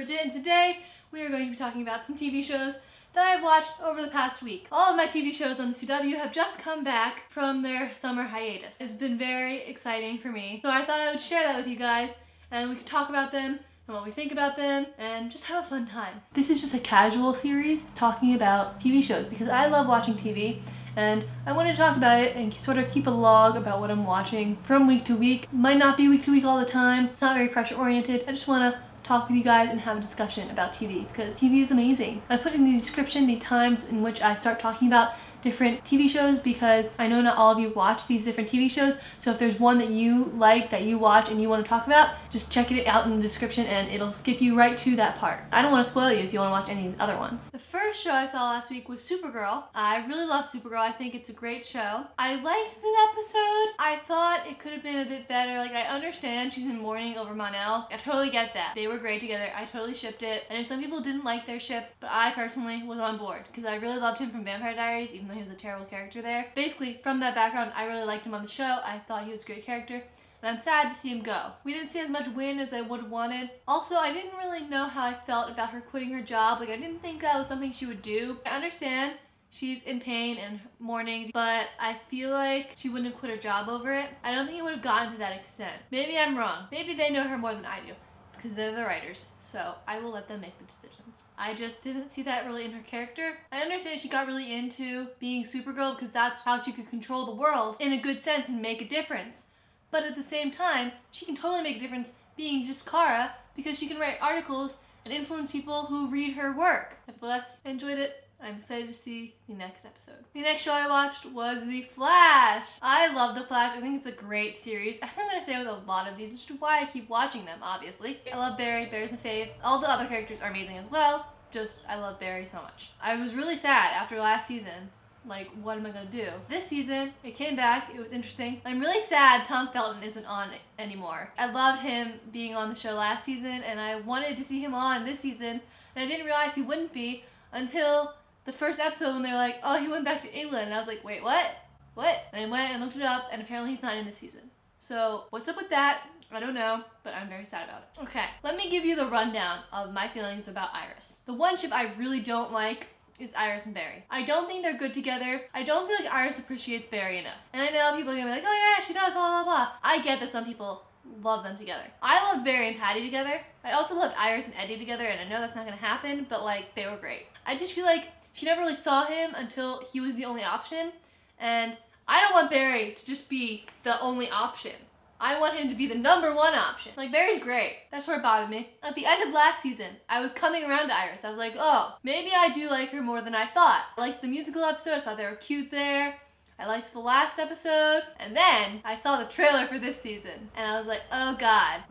Bridget, and today we are going to be talking about some TV shows that I've watched over the past week. All of my TV shows on the CW have just come back from their summer hiatus. It's been very exciting for me, so I thought I would share that with you guys and we could talk about them and what we think about them and just have a fun time. This is just a casual series talking about TV shows because I love watching TV and I wanted to talk about it and sort of keep a log about what I'm watching from week to week. Might not be week to week all the time. It's not very pressure oriented. I just want to talk with you guys and have a discussion about TV because TV is amazing. I put in the description the times in which I start talking about different TV shows because I know not all of you watch these different TV shows, so if there's one that you like, that you watch and you want to talk about, just check it out in the description and it'll skip you right to that part. I don't want to spoil you if you want to watch any of the other ones. The first show I saw last week was Supergirl. I really love Supergirl. I think it's a great show. I liked the episode. I thought it could have been a bit better. Like, I understand she's in mourning over Mon-El. I totally get that. They were great together. I totally shipped it. I know some people didn't like their ship, but I personally was on board because I really loved him from Vampire Diaries, even though he was a terrible character there. Basically, from that background, I really liked him on the show. I thought he was a great character, and I'm sad to see him go. We didn't see as much win as I would have wanted. Also, I didn't really know how I felt about her quitting her job. Like, I didn't think that was something she would do. I understand she's in pain and mourning, but I feel like she wouldn't have quit her job over it. I don't think it would have gotten to that extent. Maybe I'm wrong. Maybe they know her more than I do, because they're the writers, so I will let them make the decisions. I just didn't see that really in her character. I understand she got really into being Supergirl because that's how she could control the world in a good sense and make a difference. But at the same time, she can totally make a difference being just Kara because she can write articles and influence people who read her work. Nevertheless, I enjoyed it. I'm excited to see the next episode. The next show I watched was The Flash. I love The Flash. I think it's a great series. As I'm going to say with a lot of these, which is why I keep watching them, obviously. I love Barry. Barry's my fave. All the other characters are amazing as well. Just, I love Barry so much. I was really sad after last season. Like, what am I going to do? This season, it came back. It was interesting. I'm really sad Tom Felton isn't on anymore. I loved him being on the show last season, and I wanted to see him on this season, and I didn't realize he wouldn't be until the first episode when they were like, oh, he went back to England. And I was like, wait, what? What? And I went and looked it up, and apparently he's not in this season. So what's up with that? I don't know, but I'm very sad about it. Okay, let me give you the rundown of my feelings about Iris. The one ship I really don't like is Iris and Barry. I don't think they're good together. I don't feel like Iris appreciates Barry enough. And I know people are gonna be like, oh yeah, she does, blah, blah, blah. I get that some people love them together. I loved Barry and Patty together. I also loved Iris and Eddie together, and I know that's not gonna happen, but like, they were great. I just feel like she never really saw him until he was the only option, and I don't want Barry to just be the only option. I want him to be the #1 option. Like, Barry's great. That's where it bothered me. At the end of last season, I was coming around to Iris. I was like, oh, maybe I do like her more than I thought. I liked the musical episode. I thought they were cute there. I liked the last episode. And then I saw the trailer for this season, and I was like, oh God.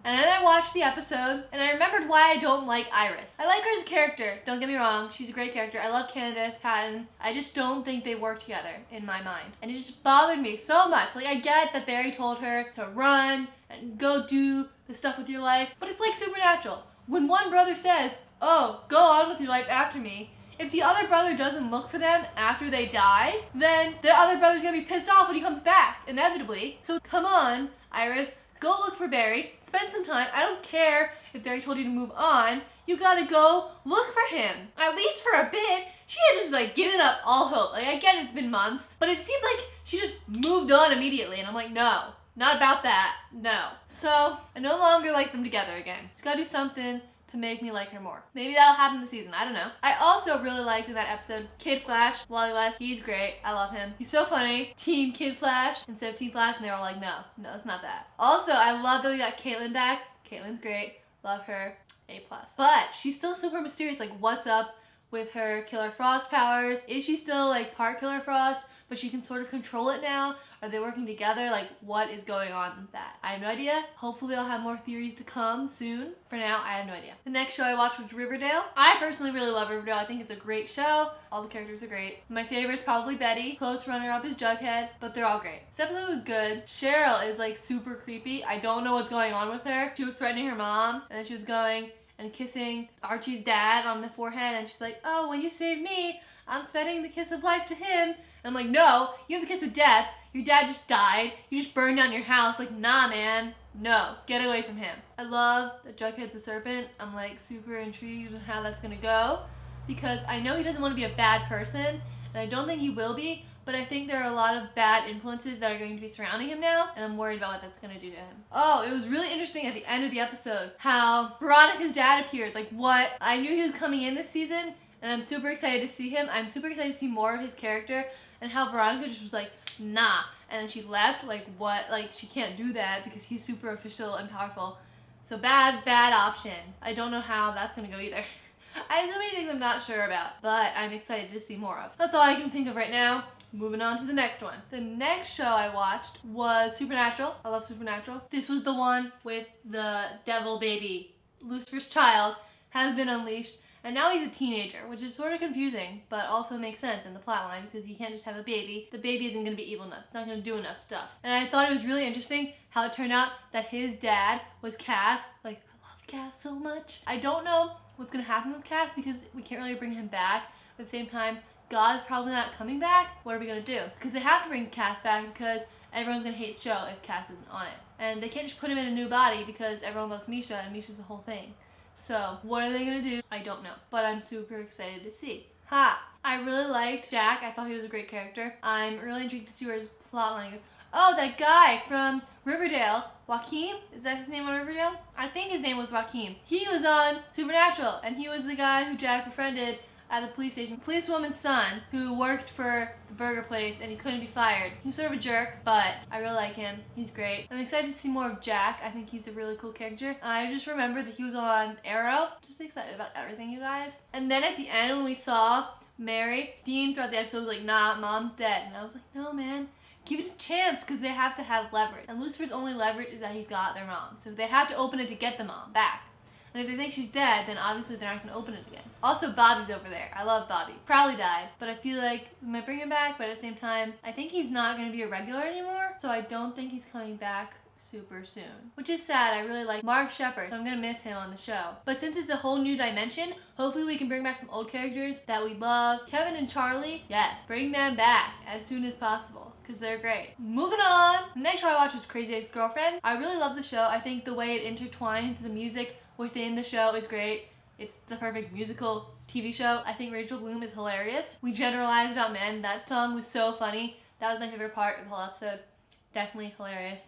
And then I watched the episode, and I remembered why I don't like Iris. I like her as a character, don't get me wrong, she's a great character. I love Candace, Patton. I just don't think they work together in my mind. And it just bothered me so much. Like, I get that Barry told her to run and go do the stuff with your life, but it's like Supernatural. When one brother says, oh, go on with your life after me, if the other brother doesn't look for them after they die, then the other brother's gonna be pissed off when he comes back, inevitably. So come on, Iris. Go look for Barry, spend some time. I don't care if Barry told you to move on. You gotta go look for him. At least for a bit. She had just like given up all hope. Like, I get it's been months, but it seemed like she just moved on immediately. And I'm like, no, not about that, no. So I no longer like them together again. She's gotta do something to make me like her more. Maybe that'll happen this season, I don't know. I also really liked in that episode Kid Flash, Wally West. He's great, I love him. He's so funny. Team Kid Flash instead of Team Flash, and they were all like, no, it's not that. Also, I love that we got Caitlin back. Caitlin's great, love her, A+. But she's still super mysterious, like what's up with her Killer Frost powers? Is she still like part Killer Frost, but she can sort of control it now? Are they working together? Like, what is going on with that? I have no idea. Hopefully I'll have more theories to come soon. For now, I have no idea. The next show I watched was Riverdale. I personally really love Riverdale. I think it's a great show. All the characters are great. My favorite is probably Betty. Close runner-up is Jughead, but they're all great. This episode was good. Cheryl is like super creepy. I don't know what's going on with her. She was threatening her mom, and then she was going and kissing Archie's dad on the forehead, and she's like, oh, well, you saved me. I'm spreading the kiss of life to him. And I'm like, no, you have the kiss of death. Your dad just died. You just burned down your house. Like, nah, man. No, get away from him. I love that Jughead's a serpent. I'm like super intrigued on how that's gonna go because I know he doesn't want to be a bad person, and I don't think he will be, but I think there are a lot of bad influences that are going to be surrounding him now, and I'm worried about what that's going to do to him. Oh, it was really interesting at the end of the episode how Veronica's dad appeared. Like, what? I knew he was coming in this season, and I'm super excited to see him. I'm super excited to see more of his character, and how Veronica just was like, nah, and then she left. Like, what? Like, she can't do that because he's super official and powerful. So bad option. I don't know how that's going to go either. I have so many things I'm not sure about, but I'm excited to see more of. That's all I can think of right now. Moving on to the next one. The next show I watched was Supernatural. I love Supernatural. This was the one with the devil baby. Lucifer's child has been unleashed, and now he's a teenager, which is sort of confusing, but also makes sense in the plotline because you can't just have a baby. The baby isn't going to be evil enough. It's not going to do enough stuff. And I thought it was really interesting how it turned out that his dad was Cass. Like, I love Cass so much. I don't know what's going to happen with Cass because we can't really bring him back. At the same time, God is probably not coming back. What are we going to do? Because they have to bring Cass back because everyone's going to hate the show if Cass isn't on it. And they can't just put him in a new body because everyone loves Misha and Misha's the whole thing. So what are they going to do? I don't know. But I'm super excited to see. I really liked Jack. I thought he was a great character. I'm really intrigued to see where his plotline goes. Oh, that guy from Riverdale, Joaquin? Is that his name on Riverdale? I think his name was Joaquin. He was on Supernatural, and he was the guy who Jack befriended at the police station. Policewoman's son who worked for the burger place and he couldn't be fired. He was sort of a jerk, but I really like him. He's great. I'm excited to see more of Jack. I think he's a really cool character. I just remembered that he was on Arrow. Just excited about everything, you guys. And then at the end when we saw Mary, Dean throughout the episode was like, nah, mom's dead. And I was like, no, man. Give it a chance because they have to have leverage. And Lucifer's only leverage is that he's got their mom. So they have to open it to get the mom back. And if they think she's dead, then obviously they're not going to open it again. Also, Bobby's over there. I love Bobby. Probably died, but I feel like we might bring him back, but at the same time, I think he's not going to be a regular anymore, so I don't think he's coming back super soon. Which is sad. I really like Mark Sheppard, so I'm going to miss him on the show. But since it's a whole new dimension, hopefully we can bring back some old characters that we love. Kevin and Charlie, yes, bring them back as soon as possible, because they're great. Moving on, the next show I watched was Crazy Ex-Girlfriend. I really love the show. I think the way it intertwines the music within the show is great. It's the perfect musical TV show. I think Rachel Bloom is hilarious. We generalize about men. That song was so funny. That was my favorite part of the whole episode. Definitely hilarious.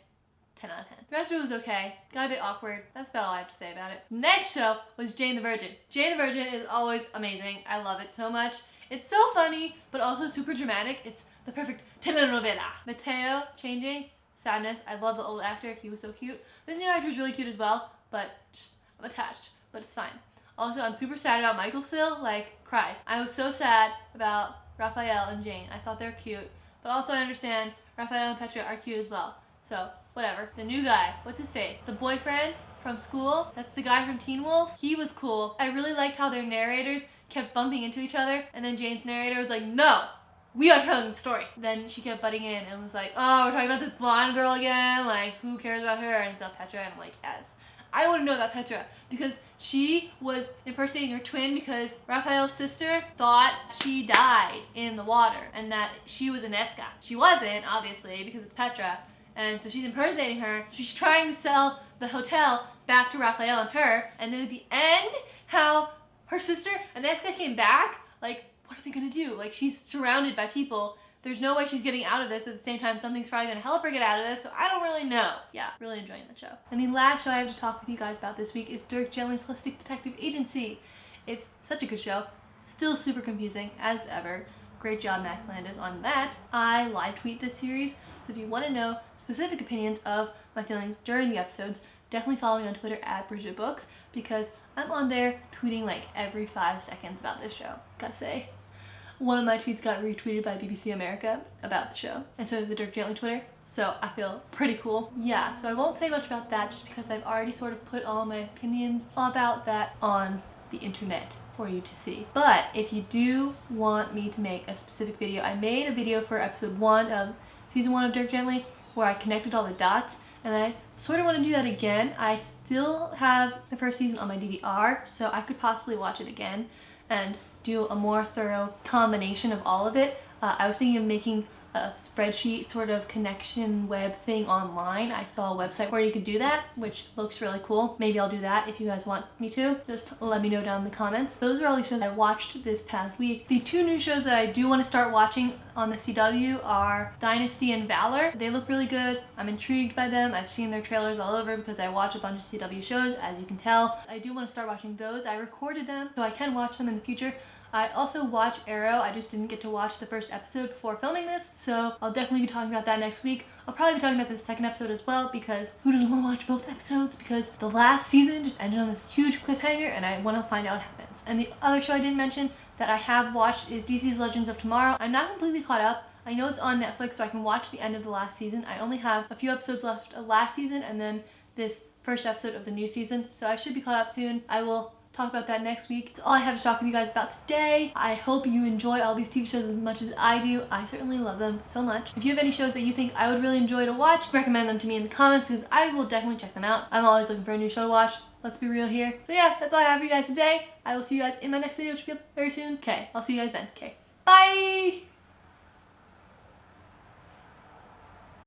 10 out of 10. The rest of it was okay. Got a bit awkward. That's about all I have to say about it. Next show was Jane the Virgin. Jane the Virgin is always amazing. I love it so much. It's so funny, but also super dramatic. It's the perfect telenovela. Mateo changing, sadness. I love the old actor. He was so cute. This new actor is really cute as well, but just I'm attached, but it's fine. Also, I'm super sad about Michael still, like, cries. I was so sad about Raphael and Jane. I thought they were cute, but also I understand Raphael and Petra are cute as well. So, whatever. The new guy, what's his face? The boyfriend from school, that's the guy from Teen Wolf. He was cool. I really liked how their narrators kept bumping into each other, and then Jane's narrator was like, no, we are telling the story. Then she kept butting in and was like, oh, we're talking about this blonde girl again, like, who cares about her? And it's about Petra, and I'm like, yes. I want to know about Petra because she was impersonating her twin because Raphael's sister thought she died in the water and that she was Inesca. She wasn't, obviously, because it's Petra. And so she's impersonating her. She's trying to sell the hotel back to Raphael and her. And then at the end, how her sister, Inesca, came back. Like, what are they going to do? Like, she's surrounded by people. There's no way she's getting out of this, but at the same time, something's probably going to help her get out of this, so I don't really know. Yeah, really enjoying the show. And the last show I have to talk with you guys about this week is Dirk Gently's Holistic Detective Agency. It's such a good show. Still super confusing, as ever. Great job, Max Landis, on that. I live tweet this series, so if you want to know specific opinions of my feelings during the episodes, definitely follow me on Twitter at Bridget Books, because I'm on there tweeting like every 5 seconds about this show. Gotta say. One of my tweets got retweeted by BBC America about the show, and so did the Dirk Gently Twitter, so I feel pretty cool. Yeah, so I won't say much about that just because I've already sort of put all my opinions about that on the internet for you to see. But if you do want me to make a specific video, I made a video for episode 1 of season 1 of Dirk Gently where I connected all the dots, and I sort of want to do that again. I still have the first season on my DVR, so I could possibly watch it again and do a more thorough combination of all of it. I was thinking of making a spreadsheet sort of connection web thing online. I saw a website where you could do that, which looks really cool. Maybe I'll do that if you guys want me to. Just let me know down in the comments. Those are all the shows I watched this past week. The two new shows that I do want to start watching on the CW are Dynasty and Valor. They look really good. I'm intrigued by them. I've seen their trailers all over because I watch a bunch of CW shows, as you can tell. I do want to start watching those. I recorded them so I can watch them in the future. I also watch Arrow. I just didn't get to watch the first episode before filming this, so I'll definitely be talking about that next week. I'll probably be talking about the second episode as well, because who doesn't want to watch both episodes? Because the last season just ended on this huge cliffhanger and I want to find out what happens. And the other show I didn't mention that I have watched is DC's Legends of Tomorrow. I'm not completely caught up. I know it's on Netflix, so I can watch the end of the last season. I only have a few episodes left of last season and then this first episode of the new season, so I should be caught up soon. I will talk about that next week. That's all I have to talk with you guys about today. I hope you enjoy all these TV shows as much as I do. I certainly love them so much. If you have any shows that you think I would really enjoy to watch, recommend them to me in the comments because I will definitely check them out. I'm always looking for a new show to watch. Let's be real here. So yeah, that's all I have for you guys today. I will see you guys in my next video, which will be up very soon. Okay, I'll see you guys then. Okay, bye!